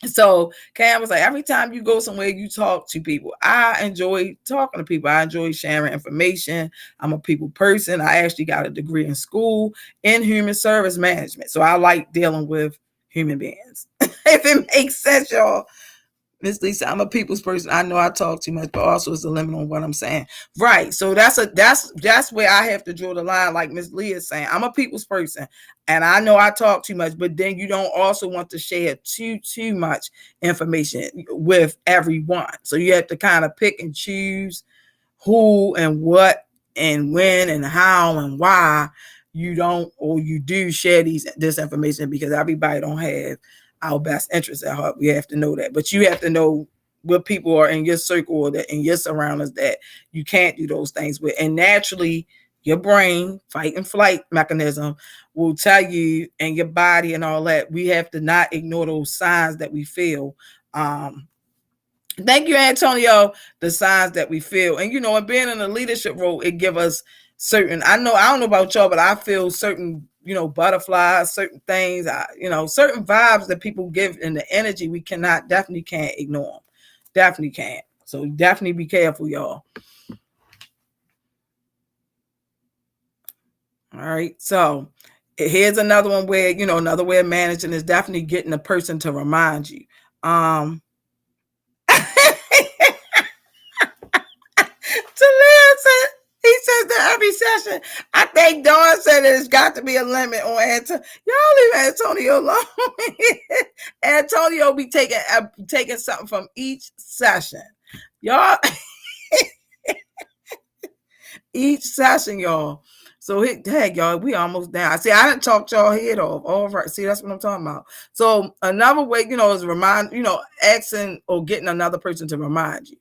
So Cam was like, every time you go somewhere, you talk to people. I enjoy talking to people. I enjoy sharing information. I'm a people person. I actually got a degree in school in human service management. So I like dealing with human beings. If it makes sense, y'all. Miss Lisa, I'm a people's person. I know I talk too much, but also it's a limit on what I'm saying. Right. So that's where I have to draw the line, like Miss Lee is saying. I'm a people's person, and I know I talk too much, but then you don't also want to share too much information with everyone. So you have to kind of pick and choose who and what and when and how and why you don't or you do share this information, because everybody don't have our best interests at heart. We have to know that. But you have to know what people are in your circle or that in your surroundings that you can't do those things with. And naturally, your brain, fight and flight mechanism, will tell you, and your body and all that, we have to not ignore those signs that we feel. Thank you, Antonio. The signs that we feel. And, and being in a leadership role, it give us certain, I don't know about y'all, but I feel certain, butterflies, certain things, certain vibes that people give in the energy, we definitely can't ignore them. Definitely can't. So definitely be careful, y'all. All right. So here's another one where, another way of managing is definitely getting a person to remind you. He says that every session. I think Dawn said there's got to be a limit on Antonio. Y'all leave Antonio alone. Antonio be taking something from each session. Y'all, each session, y'all. So, hey, y'all, we almost down. See, I didn't talk y'all head off. All right. See, that's what I'm talking about. So, another way, is asking or getting another person to remind you.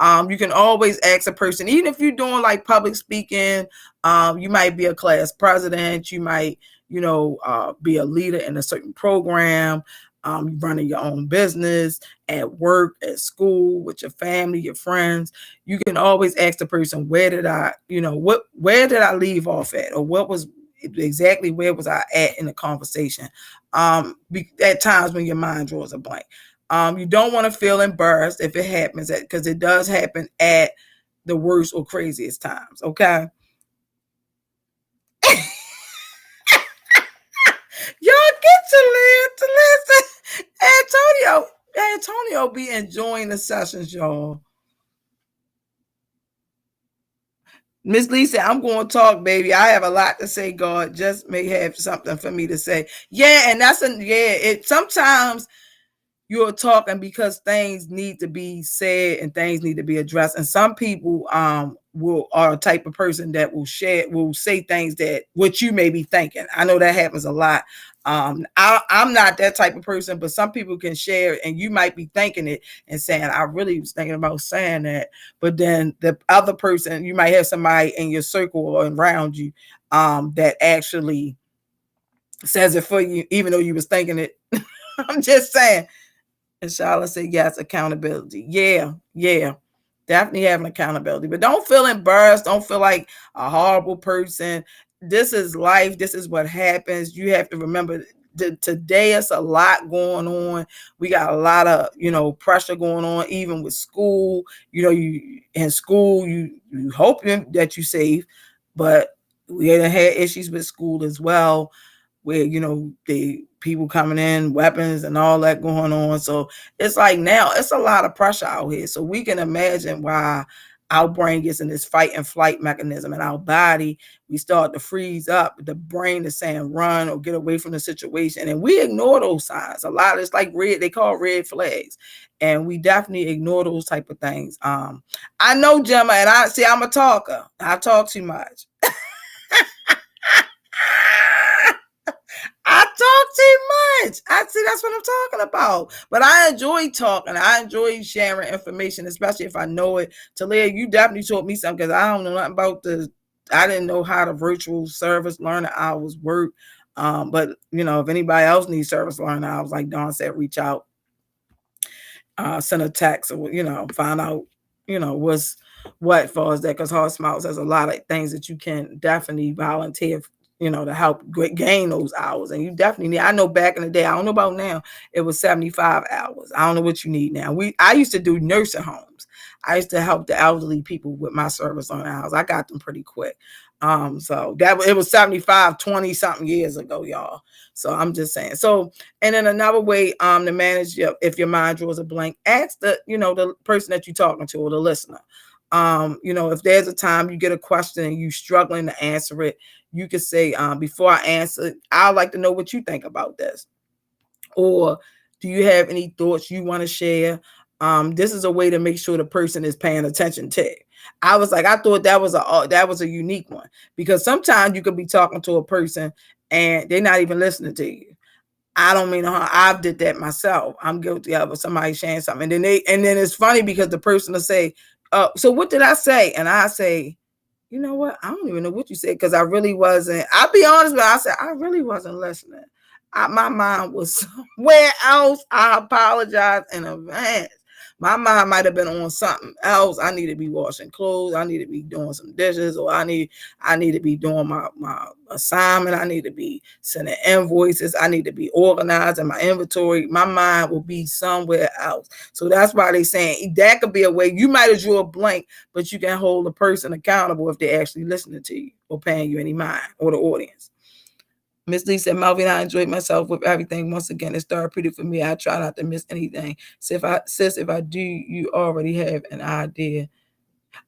You can always ask a person, even if you're doing like public speaking, you might be a class president, you might, be a leader in a certain program, running your own business, at work, at school, with your family, your friends. You can always ask the person, where did I leave off at? Or what was exactly, where was I at in the conversation? At times when your mind draws a blank. You don't want to feel embarrassed if it happens, because it does happen at the worst or craziest times. Okay. Y'all get to listen. Antonio be enjoying the sessions, y'all. Miss Lisa, I'm going to talk, baby. I have a lot to say. God just may have something for me to say. Yeah, and it sometimes you're talking because things need to be said and things need to be addressed. And some people are a type of person that will say things that what you may be thinking. I know that happens a lot. I'm not that type of person, but some people can share and you might be thinking it and saying, I really was thinking about saying that. But then the other person, you might have somebody in your circle or around you that actually says it for you, even though you was thinking it. I'm just saying. And Charlotte said, yes, accountability. Yeah. Definitely having accountability. But don't feel embarrassed. Don't feel like a horrible person. This is life. This is what happens. You have to remember today it's a lot going on. We got a lot of, pressure going on, even with school. You in school, you hope that you safe, but we had issues with school as well where the people coming in, weapons and all that going on. So it's like now it's a lot of pressure out here. So we can imagine why our brain gets in this fight and flight mechanism, and our body, we start to freeze up. The brain is saying run or get away from the situation, and we ignore those signs. A lot of it's like red, they call red flags, and we definitely ignore those type of things. I know Gemma, and I'm a talker. I talk too much. I talk too much. I see that's what I'm talking about. But I enjoy talking. I enjoy sharing information, especially if I know it. Talia, you definitely taught me something because I don't know nothing about I didn't know how the virtual service learning hours work. But if anybody else needs service learning hours, like Dawn said, reach out, send a text, or find out, what's what as far as that. Because Heart Smiles has a lot of things that you can definitely volunteer to help gain those hours. And you definitely need, I know back in the day, I don't know about now, it was 75 hours. I don't know what you need now. I used to do nursing homes. I used to help the elderly people with my service on hours. I got them pretty quick. So it was 75, 20 something years ago, y'all. So I'm just saying. So, and then another way to manage if your mind draws a blank, ask the person that you're talking to or the listener. If there's a time you get a question and you struggling to answer it, you could say, before I answer, I'd like to know what you think about this. Or do you have any thoughts you want to share? This is a way to make sure the person is paying attention to it. I thought that was a unique one, because sometimes you could be talking to a person and they're not even listening to you. I don't mean harm. I've did that myself. I'm guilty of somebody sharing something. And then it's funny because the person will say, so what did I say? And I say, you know what? I don't even know what you said, because I really wasn't. I'll be honest with you. I said, I really wasn't listening. My mind was somewhere else. I apologize in advance. My mind might have been on something else. I need to be washing clothes. I need to be doing some dishes, or I need to be doing my assignment. I need to be sending invoices. I need to be organizing my inventory. My mind will be somewhere else. So that's why they're saying that could be a way. You might have drew a blank, but you can hold the person accountable if they're actually listening to you or paying you any mind, or the audience. Miss Lee said, Melvin, I enjoyed myself with everything. Once again, it's therapeutic for me. I try not to miss anything. So if I do, you already have an idea.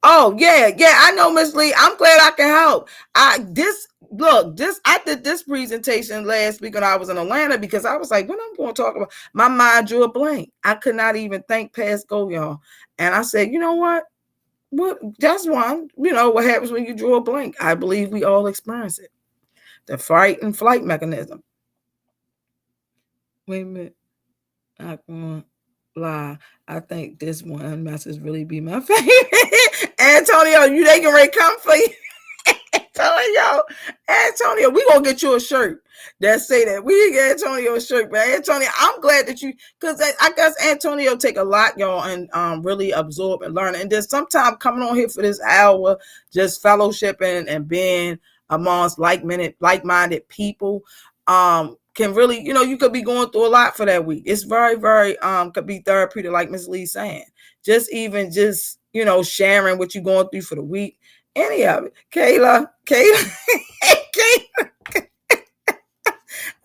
Oh, yeah. I know, Miss Lee. I'm glad I can help. I did this presentation last week when I was in Atlanta, because I was like, what I'm going to talk about? My mind drew a blank. I could not even think past go, y'all. And I said, you know what? That's one. What happens when you draw a blank? I believe we all experience it. The fight and flight mechanism. Wait a minute. I can't lie. I think this one message really be my favorite. Antonio, they can ready come for you. Antonio, we gonna get you a shirt that say that. We didn't get Antonio a shirt, but Antonio, I'm glad that you, because I guess Antonio take a lot, y'all, and really absorb and learn. And then sometimes coming on here for this hour, just fellowshipping and being amongst like-minded people, can really, you could be going through a lot for that week. It's very, very could be therapeutic, like Miss Lee saying. Just sharing what you're going through for the week. Any of it. Kayla.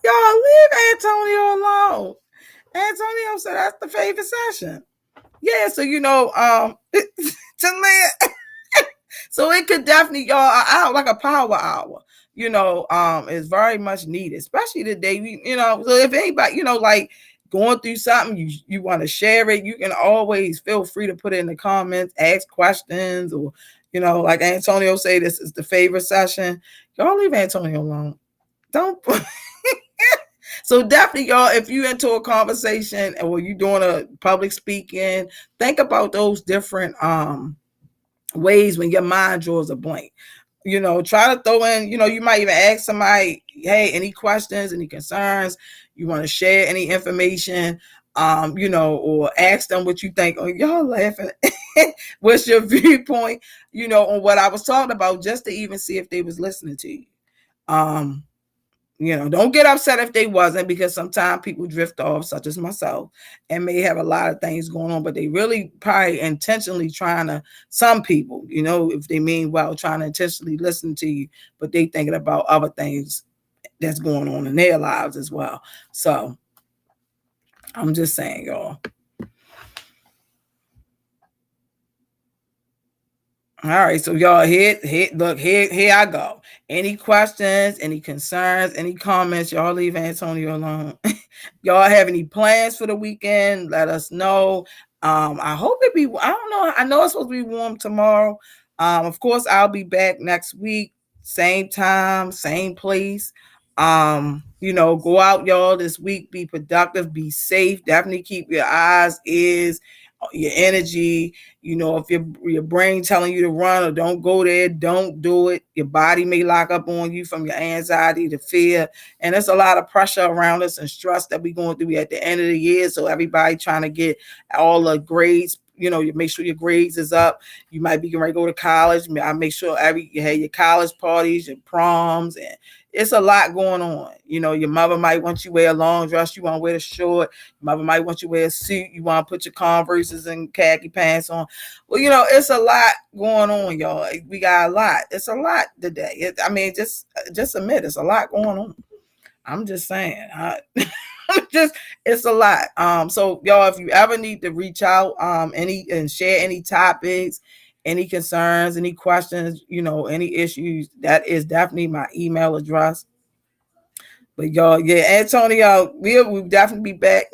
Y'all leave Antonio alone. Antonio said that's the favorite session. Yeah, so so it could definitely, y'all, like a power hour, is very much needed, especially today. So if anybody, like going through something, you want to share it, you can always feel free to put it in the comments, ask questions, or like Antonio say, this is the favorite session. Y'all leave Antonio alone. Don't. So definitely, y'all, if you into a conversation or you doing a public speaking, think about those different ways when your mind draws a blank. Try to throw in, you might even ask somebody, hey, any questions, any concerns, you want to share any information, or ask them what you think. Oh, y'all laughing. What's your viewpoint, on what I was talking about, just to even see if they was listening to you. Don't get upset if they wasn't, because sometimes people drift off, such as myself, and may have a lot of things going on, but they really probably intentionally trying to, some people, if they mean well, trying to intentionally listen to you, but they thinking about other things that's going on in their lives as well. So I'm just saying, y'all. All right, so y'all look, here I go. Any questions, any concerns, any comments, y'all leave Antonio alone. Y'all have any plans for the weekend? Let us know. I hope it be, I don't know. I know it's supposed to be warm tomorrow. Of course, I'll be back next week, same time, same place. Go out, y'all, this week, be productive, be safe. Definitely keep your eyes, ears, your energy. If your brain telling you to run or don't go there, don't do it. Your body may lock up on you from your anxiety, the fear, and there's a lot of pressure around us and stress that we're going through at the end of the year. So everybody trying to get all the grades. You make sure your grades is up. You might be getting ready to go to college. I make sure you have your college parties, your proms, and it's a lot going on. Your mother might want you to wear a long dress, you want to wear a short. Your mother might want you to wear a suit, you want to put your Converses and khaki pants on. Well, it's a lot going on, y'all. We got a lot. It's a lot today. Just admit it's a lot going on. I'm just saying. It's a lot. So y'all, if you ever need to reach out, and share any topics, any concerns, any questions, any issues, that is definitely my email address. But y'all, yeah, Antonio, we'll definitely be back.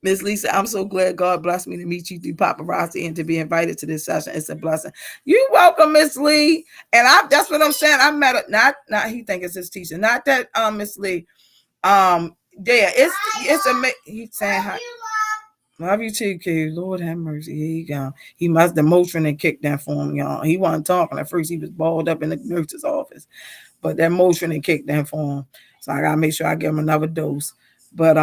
Miss Lisa, I'm so glad God blessed me to meet you through paparazzi and to be invited to this session. It's a blessing. You're welcome, Miss Lee. And that's what I'm saying. I met her, not he think it's his teacher. Not that Miss Lee. Yeah, it's a he's saying hi. Love you too, kid. Lord have mercy. Here you go. He must the Motrin and kicked that for him, y'all. He wasn't talking at first. He was balled up in the nurse's office, but that Motrin and kicked that for him. So I gotta make sure I give him another dose. But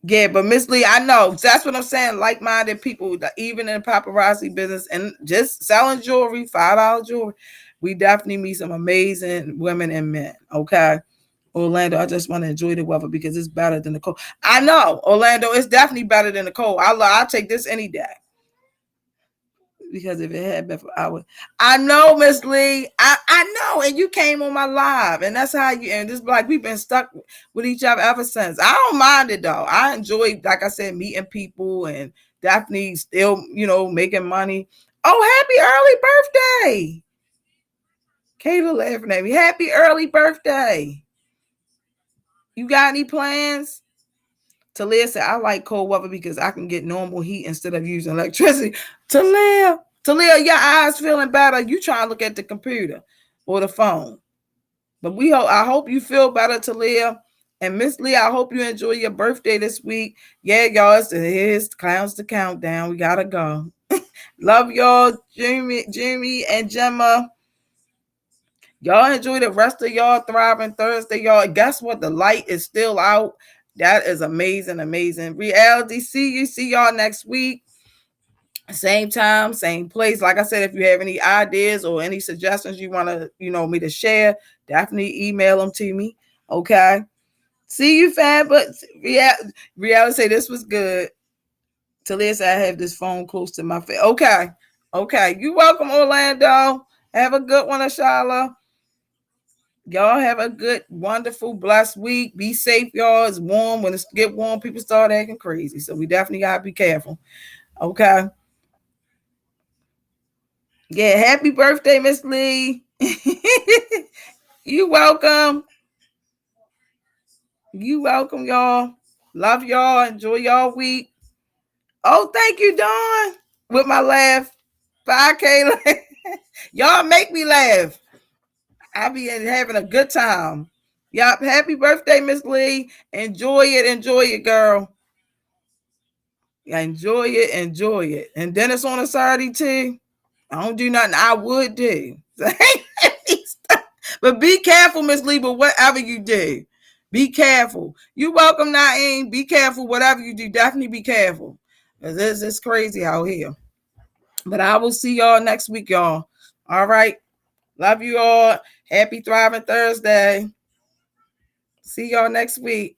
yeah, but Miss Lee, I know that's what I'm saying. Like-minded people, even in the paparazzi business and just selling jewelry, $5 jewelry, we definitely meet some amazing women and men. Okay. Orlando, I just want to enjoy the weather because it's better than the cold. I know, Orlando, it's definitely better than the cold. I'll take this any day. Because if it had been for hours, I know, Miss Lee, I know, and you came on my live, and that's how you. And this like we've been stuck with each other ever since. I don't mind it though. I enjoy, like I said, meeting people and definitely still, making money. Oh, happy early birthday! Kayla laughing at me. Happy early birthday! You got any plans? Talia said, I like cold weather because I can get normal heat instead of using electricity. Talia, your eyes feeling better. You trying to look at the computer or the phone. But I hope you feel better, Talia. And Miss Lee, I hope you enjoy your birthday this week. Yeah, y'all, here's Clowns to Countdown. We gotta go. Love y'all, Jimmy and Gemma. Y'all enjoy the rest of y'all Thriving Thursday, y'all. Guess what? The light is still out. That is amazing, amazing. Reality. See y'all next week. Same time, same place. Like I said, if you have any ideas or any suggestions you want to, me to share, definitely email them to me. Okay. See you, fam. But reality say this was good. Talia said I have this phone close to my face. Okay. Okay. You're welcome, Orlando. Have a good one, Ashala. Y'all have a good, wonderful, blessed week. Be safe, y'all. It's warm. When it get warm, people start acting crazy. So we definitely gotta be careful. Okay. Yeah, happy birthday, Miss Lee. You welcome. You welcome, y'all. Love y'all. Enjoy y'all week. Oh, thank you, Dawn. With my laugh. 5K laugh. Y'all make me laugh. I be having a good time. Yup. Happy birthday, Miss Lee. Enjoy it. Enjoy it, girl. Enjoy it. Enjoy it. And then it's on a Saturday, too. I don't do nothing I would do. But be careful, Miss Lee, but whatever you do, be careful. You welcome, Naeem. Be careful. Whatever you do, definitely be careful. Because it's crazy out here. But I will see y'all next week, y'all. All right. Love you all. Happy Thriving Thursday. See y'all next week.